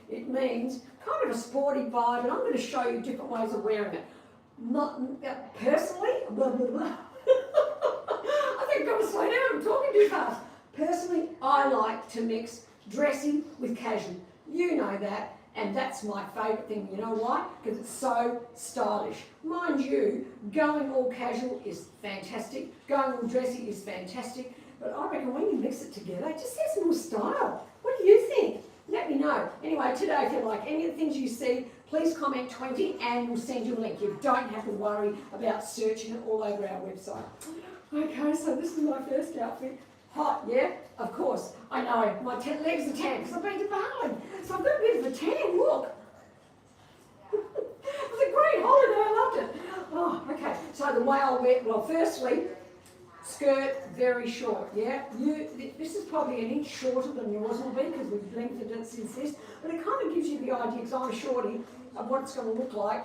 It means kind of a sporty vibe, and I'm going to show you different ways of wearing it. Not personally, blah, blah, blah. I think I've got to slow down, I'm talking too fast. Personally, I like to mix dressy with casual. You know that, and that's my favourite thing. You know why? Because it's so stylish. Mind you, going all casual is fantastic. Going all dressy is fantastic. But I reckon when you mix it together, it just has more style. What do you think? Let me know. Anyway, today, if you like any of the things you see, please comment 20 and we'll send you a link. You don't have to worry about searching it all over our website. Okay, so this is my first outfit. Hot, yeah? Of course. I know. My legs are tan because I've been to Bali. So I've got a bit of a tan, look. It was a great holiday. I loved it. Oh, okay. So the way I'll wear, well, firstly, skirt very short, yeah? This is probably an inch shorter than yours will be because we've lengthened it since this, but it kind of gives you the idea, because I'm a shorty, of what it's going to look like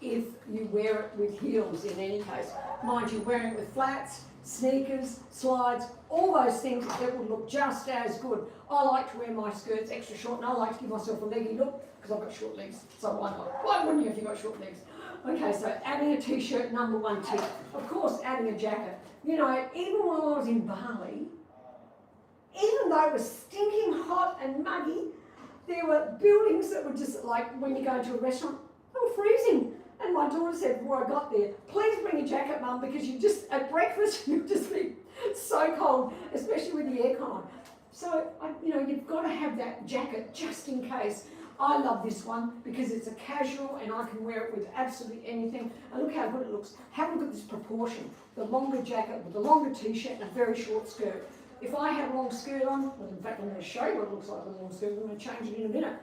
if you wear it with heels in any case. Mind you, wearing it with flats, sneakers, slides, all those things, that would look just as good. I like to wear my skirts extra short, and I like to give myself a leggy look because I've got short legs, so why not? Why wouldn't you if you've got short legs? Okay, so adding a t-shirt, number one tip. Of course, adding a jacket. You know, even while I was in Bali, even though it was stinking hot and muggy, there were buildings that were just like, when you go to a restaurant, they were freezing. And my daughter said before I got there, please bring a jacket, Mum, because you just, at breakfast, you'd just be so cold, especially with the aircon on. So, you know, you've got to have that jacket just in case. I love this one because it's a casual and I can wear it with absolutely anything. And look how good it looks. Have a look at this proportion. The longer jacket with the longer t-shirt and a very short skirt. If I had a long skirt on, well, in fact I'm going to show you what it looks like with a long skirt. I'm going to change it in a minute.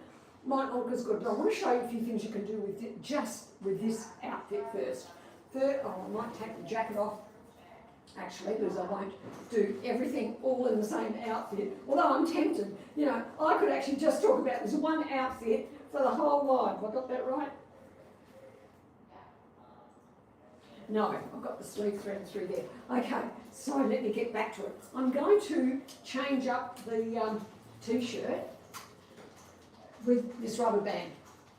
Might not look as good, but I want to show you a few things you can do with it, just with this outfit first. I might take the jacket off, actually, because I won't do everything all in the same outfit. Although I'm tempted, you know, I could actually just talk about this one outfit for the whole life. Have I got that right? No, I've got the sleeve thread through there. Okay, so let me get back to it. I'm going to change up the t-shirt with this rubber band.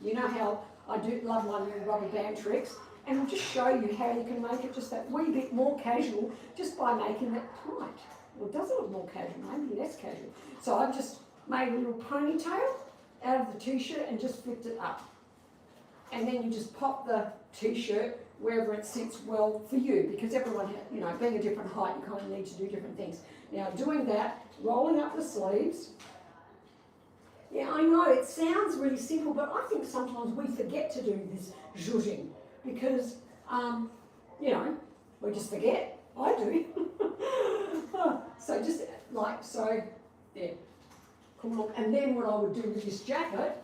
You know how I do love my little rubber band tricks, and I'll just show you how you can make it just that wee bit more casual just by making it tight. Well, it does look more casual, maybe less casual. So I've just made a little ponytail out of the t-shirt and just flipped it up. And then you just pop the t-shirt wherever it sits well for you, because everyone, you know, being a different height, you kind of need to do different things. Now doing that, rolling up the sleeves. Yeah, I know, it sounds really simple, but I think sometimes we forget to do this zhuzhing because, you know, we just forget. I do. So just like so, there. Cool look. And then what I would do with this jacket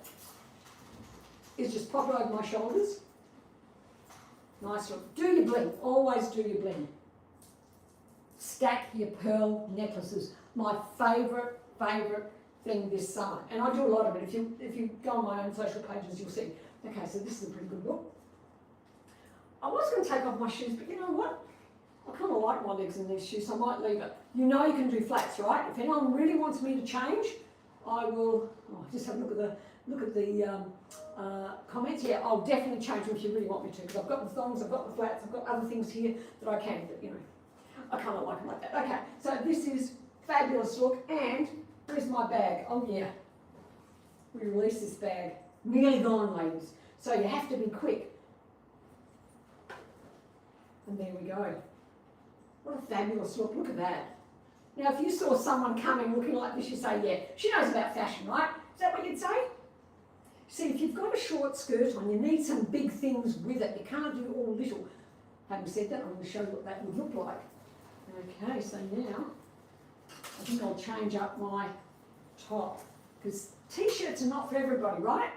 is just pop it over my shoulders. Nice look. Do your bling. Always do your bling. Stack your pearl necklaces. My favourite thing this summer. And I do a lot of it. If you go on my own social pages, you'll see. Okay, so this is a pretty good look. I was going to take off my shoes, but you know what? I kind of like my legs in these shoes, so I might leave it. You know you can do flats, right? If anyone really wants me to change, I will. Oh, just have a look at the comments. Yeah, I'll definitely change them if you really want me to, because I've got the thongs, I've got the flats, I've got other things here that I can, but you know, I kind of like them like that. Okay, so this is fabulous look, and where's my bag? Oh yeah, we released this bag. Nearly gone, ladies. So you have to be quick. And there we go. What a fabulous look, look at that. Now if you saw someone coming looking like this, you say, yeah, she knows about fashion, right? Is that what you'd say? See, if you've got a short skirt on, you need some big things with it. You can't do all little. Having said that, I'm going to show you what that would look like. Okay, so now, I think I'll change up my top, because t-shirts are not for everybody, right?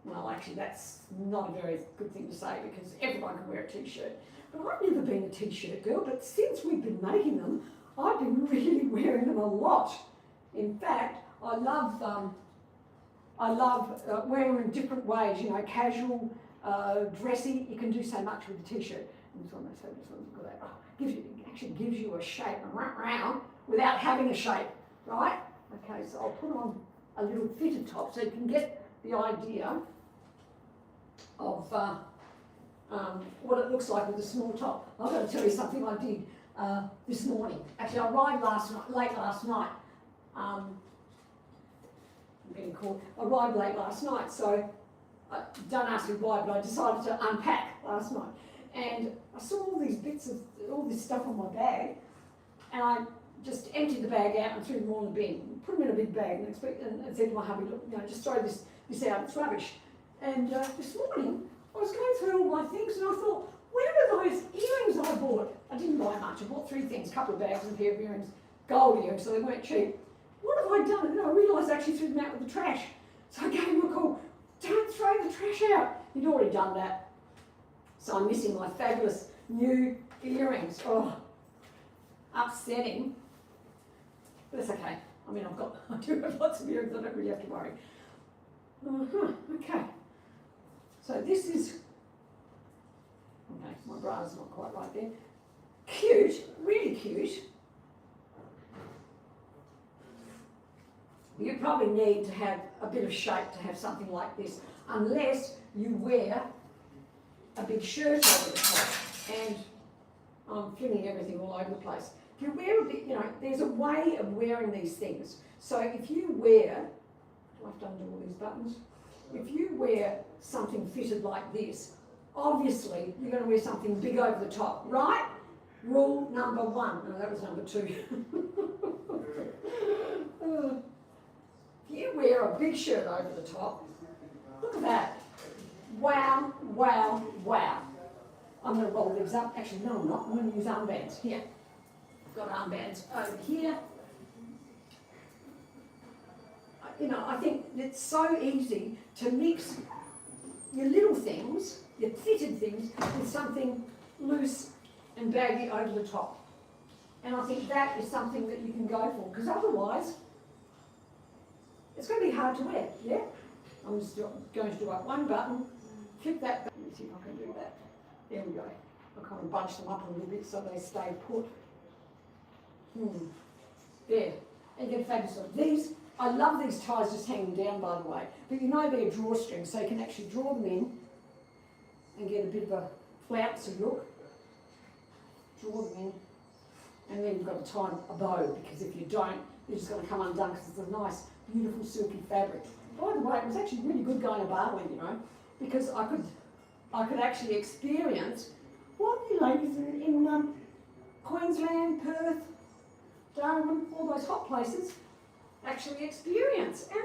Well, actually, that's not a very good thing to say, because everyone can wear a t-shirt. But I've never been a t-shirt girl, but since we've been making them, I've been really wearing them a lot. In fact, I love wearing them in different ways, you know, casual, dressy. You can do so much with a t-shirt. This one, look at that. Oh, actually gives you a shape round without having a shape, right? Okay, so I'll put on a little fitted top, so you can get the idea of what it looks like with a small top. I've got to tell you something I did this morning. Actually, I arrived late last night. I'm getting called. I arrived late last night, so don't ask me why, but I decided to unpack last night. And I saw all these bits of all this stuff on my bag, and I just emptied the bag out and threw them all in the bin. Put them in a big bag and said to my hubby, look, just throw this out, it's rubbish. And this morning, I was going through all my things and I thought, where are those earrings I bought? I didn't buy much, I bought 3 things, a couple of bags and a pair of earrings, gold earrings, so they weren't cheap. What have I done? And then I realised I actually threw them out with the trash. So I gave him a call, don't throw the trash out. He'd already done that. So I'm missing my fabulous new earrings. Oh, upsetting. But that's okay. I mean, I do have lots of earrings, I don't really have to worry. Okay. So this is, okay, my bra's not quite right there. Cute, really cute. You probably need to have a bit of shape to have something like this, unless you wear a big shirt over the top. And I'm flinging everything all over the place. If you wear a bit, there's a way of wearing these things. So if you wear, do I have to undo all these buttons? If you wear something fitted like this, obviously you're going to wear something big over the top, right? Rule number 1. No, that was number 2. If you wear a big shirt over the top, look at that. Wow, wow, wow. I'm going to roll these up. Actually, no, I'm not. I'm going to use armbands. Here. I've got armbands over here. I think it's so easy to mix your little things, your fitted things, with something loose and baggy over the top. And I think that is something that you can go for, because otherwise, it's going to be hard to wear, yeah? I'm just going to do up one button, flip that button. Let me see if I can do that. There we go. I kind of bunch them up a little bit so they stay put. There. And you get fabulous. These, I love these ties just hanging down, by the way. But they're drawstrings, so you can actually draw them in and get a bit of a flouncy look. Draw them in. And then you've got to tie a bow, because if you don't, you're just going to come undone, because it's a nice, beautiful, silky fabric. By the way, it was actually really good going to Bali, because I could actually experience what you ladies in Queensland, Perth, Darwin, all those hot places actually experience. And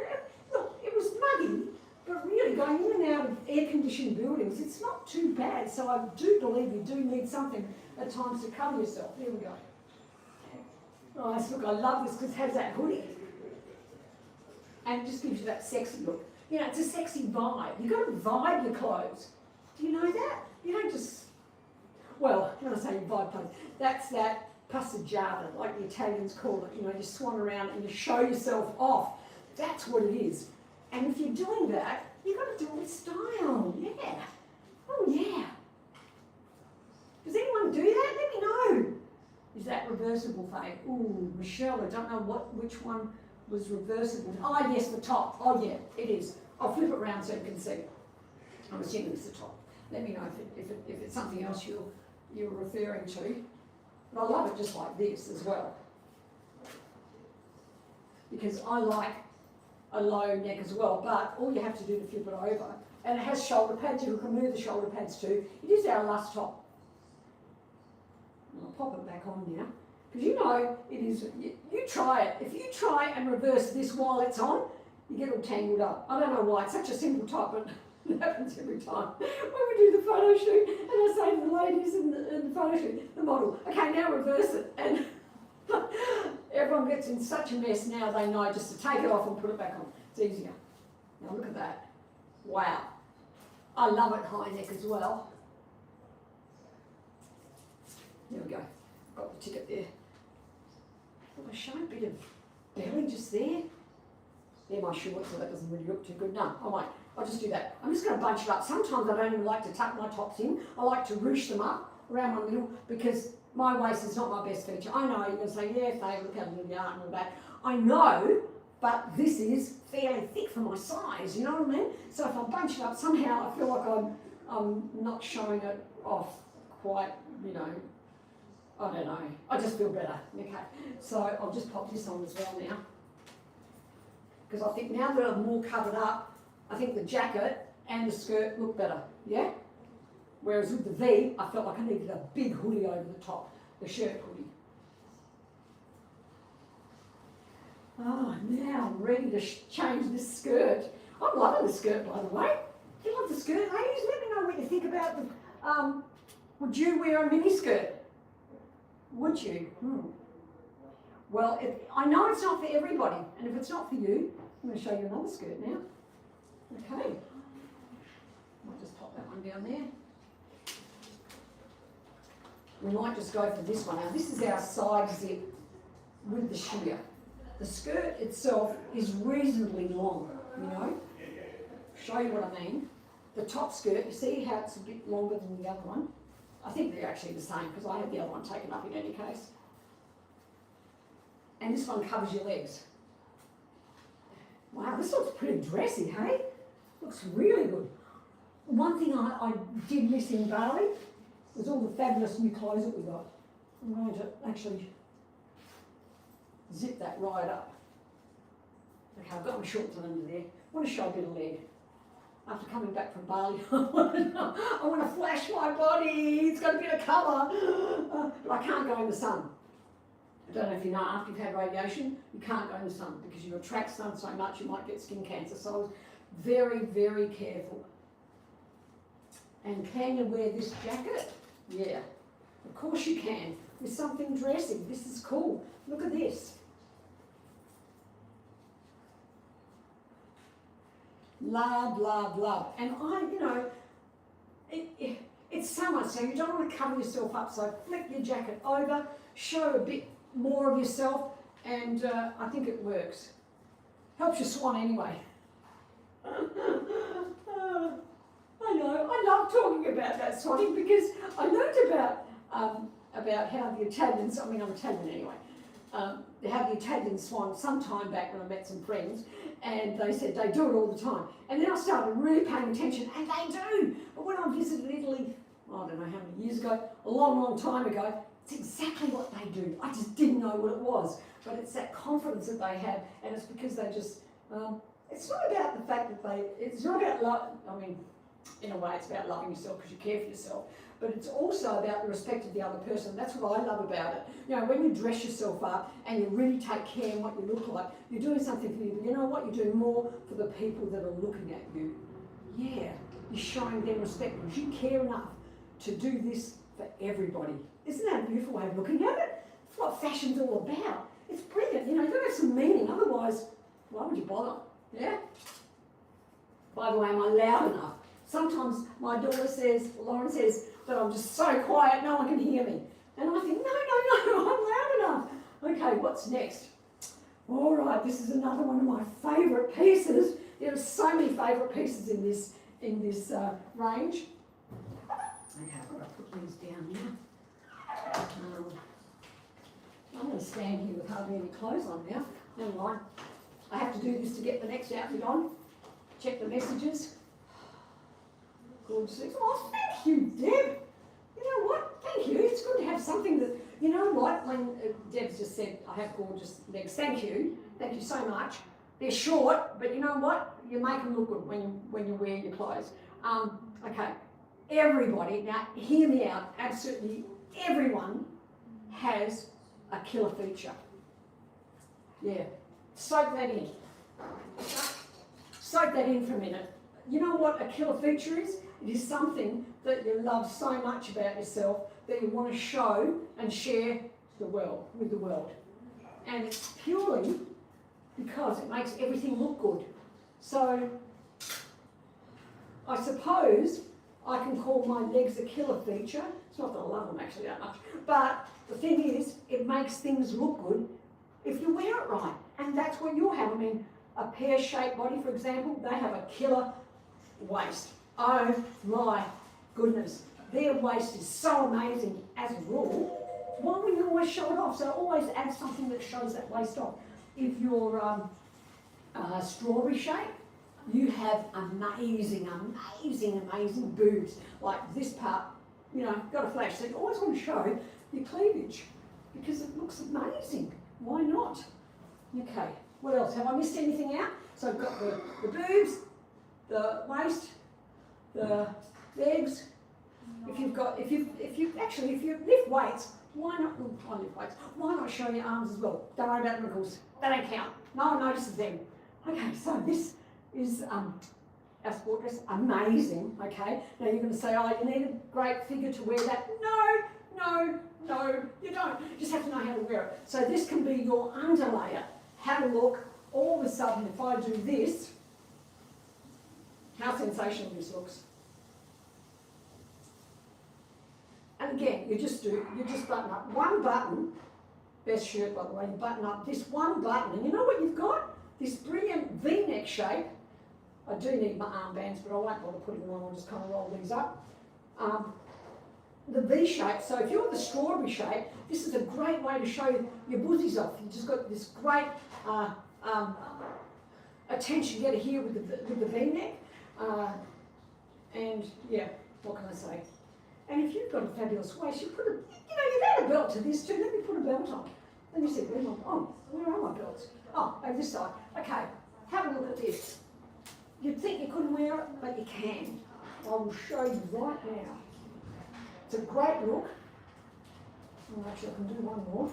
look, it was muggy, but really going in and out of air-conditioned buildings, it's not too bad. So I do believe you do need something at times to cover yourself. There we go. Nice, look, I love this because it has that hoodie. And it just gives you that sexy look. It's a sexy vibe. You've got to vibe your clothes. Do you know that? You don't just, well, when I say vibe clothes, that's that passeggiata, like the Italians call it. You swan around and you show yourself off. That's what it is. And if you're doing that, you've got to do it with style. Yeah. Oh, yeah. Does anyone do that? Let me know. Is that reversible, Faye? Ooh, Michelle, I don't know which one was reversible. Oh, yes, the top. Oh, yeah, it is. I'll flip it around so you can see. I'm assuming it's the top. Let me know if it's something else you're referring to. But I love it just like this as well. Because I like a low neck as well, but all you have to do to flip it over, and it has shoulder pads, you can move the shoulder pads too. It is our last top. I'll pop it back on now. Because it is, you try it. If you try and reverse this while it's on, you get all tangled up. I don't know why, it's such a simple top, but it happens every time. When we do the photo shoot, and I say to the ladies in the photo shoot, the model, okay, now reverse it. And everyone gets in such a mess now, they know just to take it off and put it back on. It's easier. Now look at that. Wow. I love it high neck as well. There we go. Got the ticket there. Well, I show a bit of belly just there. They're my shorts, so that doesn't really look too good. No, I won't. I'll just do that. I'm just going to bunch it up. Sometimes I don't even like to tuck my tops in. I like to ruche them up around my middle, because my waist is not my best feature. I know you're going to say, yeah, Faye, look how little you are and all that. I know, but this is fairly thick for my size, you know what I mean? So if I bunch it up somehow, I feel like I'm not showing it off quite, you know, I don't know. I just feel better, okay? So I'll just pop this on as well now. Because I think now that I'm more covered up, I think the jacket and the skirt look better, yeah? Whereas with the V, I felt like I needed a big hoodie over the top, the shirt hoodie. Oh, now I'm ready to change this skirt. I'm loving the skirt, by the way. Do you love the skirt, ladies? Let me know what you think about the, would you wear a mini skirt? Would you? Well, I know it's not for everybody, and if it's not for you, I'm going to show you another skirt now. Okay. I'll just pop that one down there. We might just go for this one. Now, this is our side zip with the sheer. The skirt itself is reasonably long, you know. Show you what I mean. The top skirt, you see how it's a bit longer than the other one? I think they're actually the same because I had the other one taken up in any case. And this one covers your legs. Wow, this looks pretty dressy, hey? Looks really good. One thing I did miss in Bali was all the fabulous new clothes that we got. I'm going to actually zip that right up. Okay, I've got my shorts under there. I want to show a bit of leg. After coming back from Bali, I want to flash my body. It's got a bit of colour. But I can't go in the sun. I don't know if you know, after you've had radiation, you can't go in the sun because you attract sun so much you might get skin cancer. So I was very, very careful. And can you wear this jacket? Yeah, of course you can. With something dressy. This is cool. Look at this. Love, love, love. And you know, it's summer, so you don't want to cover yourself up. So flip your jacket over, show a bit more of yourself, and I think it works. Helps you swan anyway. I know, I love talking about that swanning because I learned about how the Italians, I mean I'm Italian anyway, how the Italians swan some time back when I met some friends, and they said they do it all the time. And then I started really paying attention, and they do. But when I visited Italy, I don't know how many years ago, a long, long time ago, it's exactly what they do. I just didn't know what it was. But it's that confidence that they have, and it's because they just, it's not about the fact that it's not about love, I mean, in a way it's about loving yourself because you care for yourself, but it's also about the respect of the other person. That's what I love about it. You know, when you dress yourself up and you really take care of what you look like, you're doing something for you. But you know what? You're doing more for the people that are looking at you. Yeah, you're showing them respect because you care enough to do this for everybody. Isn't that a beautiful way of looking at it? It's what fashion's all about. It's brilliant. You know, you've got to have some meaning. Otherwise, why would you bother? Yeah? By the way, am I loud enough? Sometimes my daughter says, Lauren says, that I'm just so quiet, no one can hear me. And I think, no, I'm loud enough. Okay, what's next? All right, this is another one of my favourite pieces. There are so many favourite pieces in this range. Okay, I've got to put these down now. I'm going to stand here with hardly any clothes on now. Never mind. I have to do this to get the next outfit on. Check the messages. Gorgeous. Oh, thank you, Deb. You know what? Thank you. It's good to have something that, you know what, when Deb's just said, I have gorgeous legs. Thank you. Thank you so much. They're short, but you know what? You make them look good when you wear your clothes. Okay. Everybody, now hear me out. Absolutely everyone has a killer feature. Yeah. Soak that in. Soak that in for a minute. You know what a killer feature is? It is something that you love so much about yourself that you want to show and share the world with the world. And it's purely because it makes everything look good. So I suppose I can call my legs a killer feature. It's not that I love them actually that much, but the thing is, it makes things look good if you wear it right. And that's what you'll have. I mean, a pear-shaped body, for example, they have a killer waist. Oh my goodness. Their waist is so amazing as a rule. Why would you always show it off? So always add something that shows that waist off. If you're strawberry shape, you have amazing, amazing, amazing boobs. Like this part, you know, got a flash. So you always want to show your cleavage because it looks amazing. Why not? Okay, what else? Have I missed anything out? So I've got the boobs, the waist, the legs. If you lift weights, why not? I lift weights. Why not show your arms as well? Don't worry about the wrinkles. They don't count. No one notices them. Okay, so this is our sport dress. Amazing. Okay. Now you're going to say, oh, you need a great figure to wear that. No, you don't. You just have to know how to wear it. So this can be your underlayer. Have a look. All of a sudden, if I do this, how sensational this looks. And again, you just button up one button. Best shirt, by the way. You button up this one button, and you know what you've got? This brilliant V-neck shape. I do need my armbands, but I won't bother putting them on. I'll just kind of roll these up. The V shape. So if you're the strawberry shape, this is a great way to show your boozies off. You've just got this great attention getter here with the V-neck. And yeah, what can I say? And if you've got a fabulous waist, you put you've add a belt to this too. Let me put a belt on. Let me see, where are my belts? Oh, over this side. Okay, have a look at this. You'd think you couldn't wear it, but you can. I will show you right now. It's a great look. Oh, actually, I can do one more.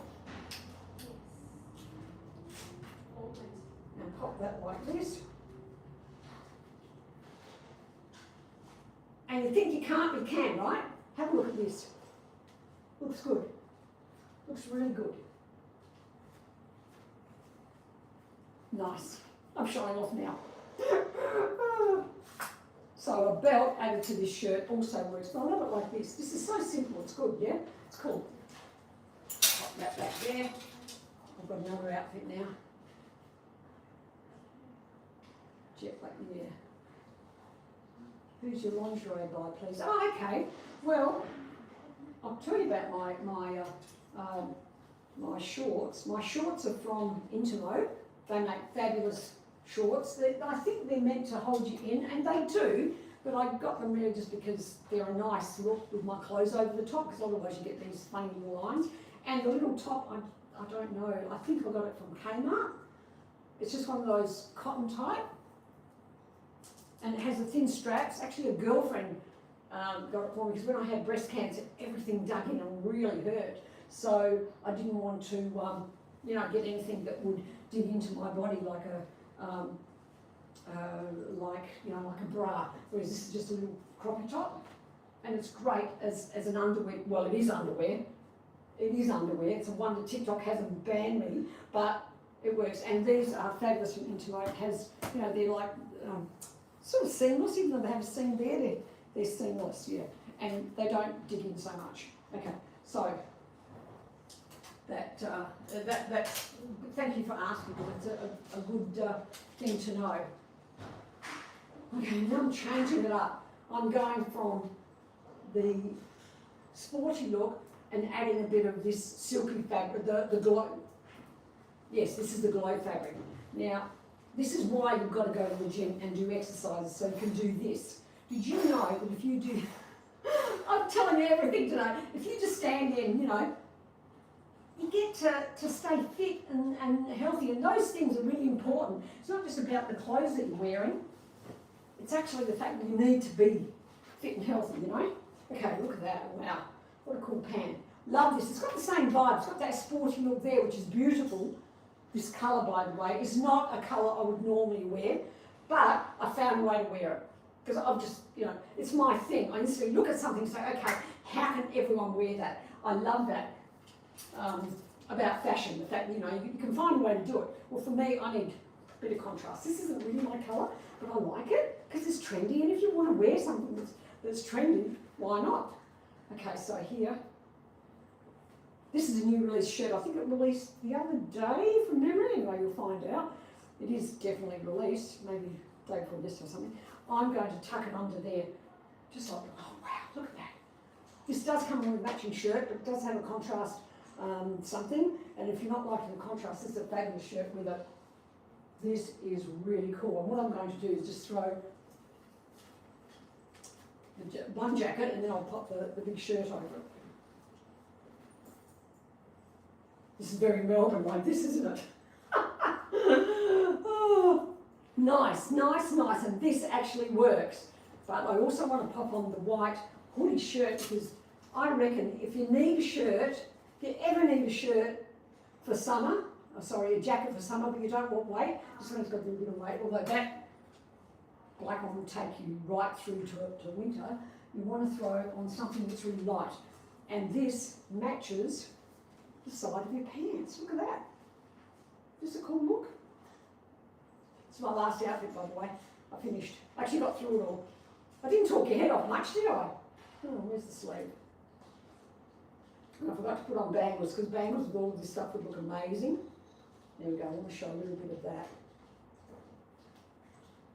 And pop that like this. And you think you can't, you can, right? Have a look at this. Looks good. Looks really good. Nice. I'm showing off now. So a belt added to this shirt also works. But I love it like this. This is so simple. It's good, yeah? It's cool. Pop that back there. I've got another outfit now. Jet black, yeah. Who's your lingerie by, please? Oh, okay. Well, I'll tell you about my shorts. My shorts are from Intermo. They make fabulous shorts. I think they're meant to hold you in, and they do, but I got them really just because they're a nice look with my clothes over the top, because otherwise you get these funny little lines. And the little top, I don't know, I think I got it from Kmart. It's just one of those cotton type, and it has the thin straps. Actually, a girlfriend got it for me, because when I had breast cancer, everything dug in and really hurt. So I didn't want to, get anything that would dig into my body like a bra. Whereas this is just a little croppy top, and it's great as an underwear. Well, it is underwear. It is underwear. It's a wonder. TikTok hasn't banned me, but it works. And these are fabulous from Intermo. It has, they're like sort of seamless, even though they have a seam there. They're seamless, yeah, and they don't dig in so much. Okay, so that's thank you for asking, because it's a good thing to know. Okay, now I'm changing it up. I'm going from the sporty look and adding a bit of this silky fabric, the glow. Yes, this is the glow fabric. Now, this is why you've got to go to the gym and do exercises, so you can do this. Did you know that if you do, I'm telling you everything today, if you just stand there and, you get to stay fit and healthy, and those things are really important. It's not just about the clothes that you're wearing, it's actually the fact that you need to be fit and healthy, Okay, look at that, wow, what a cool pan. Love this, it's got the same vibe, it's got that sporty look there, which is beautiful. This colour, by the way, is not a colour I would normally wear, but I found a way to wear it. Because I've just, it's my thing. I instantly look at something and say, okay, how can everyone wear that? I love that about fashion, the fact that, you can find a way to do it. Well, for me, I need a bit of contrast. This isn't really my colour, but I like it because it's trendy, and if you want to wear something that's trendy, why not? Okay, so here, this is a new release shirt. I think it released the other day from memory. Anyway, you'll find out. It is definitely released, maybe day before this or something. I'm going to tuck it under there, just like, oh wow, look at that. This does come with a matching shirt, but it does have a contrast something, and if you're not liking the contrast, this is a fabulous shirt with it. This is really cool. And what I'm going to do is just throw one jacket and then I'll pop the big shirt over it. This is very Melbourne like this, isn't it? Oh, nice, nice, nice. And this actually works. But I also want to pop on the white hoodie shirt because I reckon if you need a shirt, if you ever need a shirt for summer, a jacket for summer, but you don't want weight, this one's got a little bit of weight, although that black one will take you right through to winter. You want to throw on something that's really light. And this matches the side of your pants. Look at that. Just a cool look. It's my last outfit, by the way. I finished. I actually got through it all. I didn't talk your head off much, did I? Oh, where's the sleeve? And I forgot to put on bangles, because bangles with all of this stuff would look amazing. There we go. I want to show a little bit of that.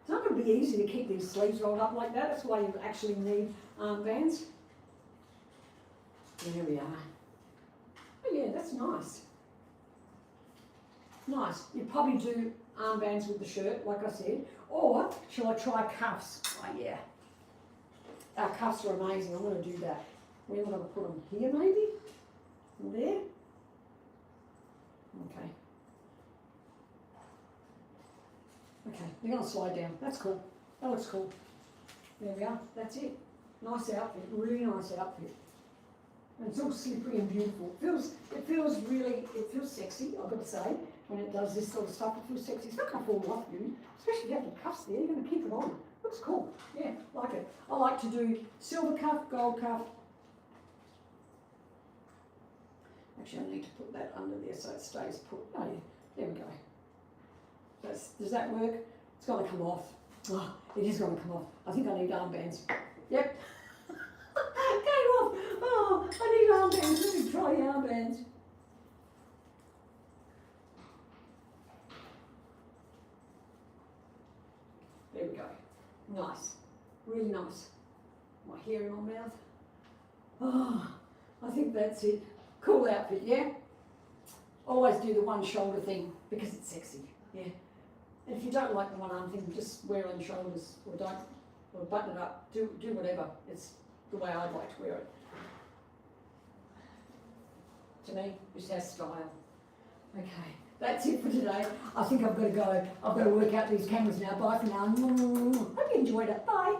It's not going to be easy to keep these sleeves rolled up like that. That's why you actually need armbands. There we are. Oh yeah, that's nice. Nice. You'd probably do armbands with the shirt, like I said. Or, shall I try cuffs? Oh yeah. Our cuffs are amazing. I'm going to do that. Where would I put them? Here maybe? There? Okay. Okay, they're going to slide down. That's cool. That looks cool. There we are. That's it. Nice outfit. Really nice outfit. And it's all slippery and beautiful. It feels sexy, I've got to say. When it does this sort of stuff, it feels sexy. It's not going to fall off you, especially if you have the cuffs there. You're going to keep it on. Looks cool. Yeah, like it. I like to do silver cuff, gold cuff. Actually, I need to put that under there so it stays put. Oh, yeah. There we go. Does that work? It's going to come off. Oh, it is going to come off. I think I need armbands. Yep. Came off. Oh, I need armbands. Let me try armbands. There we go. Nice. Really nice. My hair in my mouth. Oh, I think that's it. Cool outfit, yeah? Always do the one shoulder thing because it's sexy, yeah? And if you don't like the one arm thing, just wear it on the shoulders or button it up. Do whatever. It's the way I'd like to wear it. To me, it has style. Okay, that's it for today. I think I've got to go. I've got to work out these cameras now. Bye for now. Hope you enjoyed it. Bye.